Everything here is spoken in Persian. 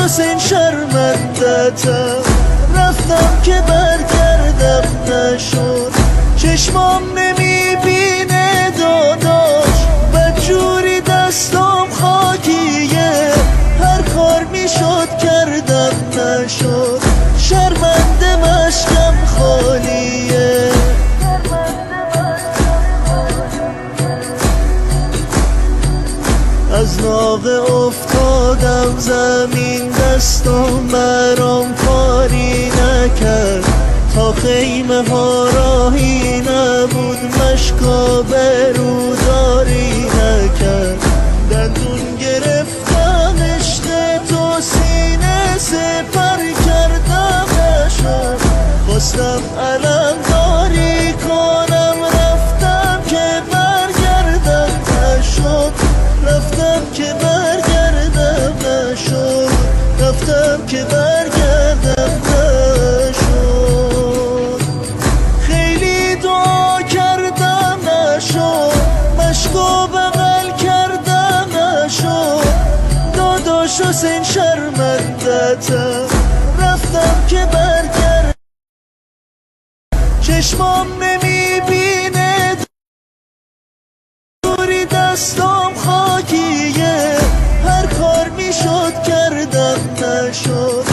حسین شرمندتم، رفتم که برگردم نشد، چشمام نمیبینه داداش، بدجوری دستام خاکیه، هر کار میشد کردم نشد، شرمنده مشکم خالیه. از ناقه افتادم زمین، دستم برام کاری نکرد، تا خیمه ها راهی نبود، مشکا بروداری نکرد، دندون گرفتم عشق تو سینه سپر کردم نشد، خواستم علم داری کنم، رفتم که برگردم نشد، رفتم که برگردم نشد، رفتم که برگردم نشد، خیلی دعا کردم نشد، مشکو بغل کردم نشد، داداش حسین شرمندتم، رفتم که برگردم، چشمام نمیبینه دوری دستام خاکیه، هر کار میشد کردم نشد،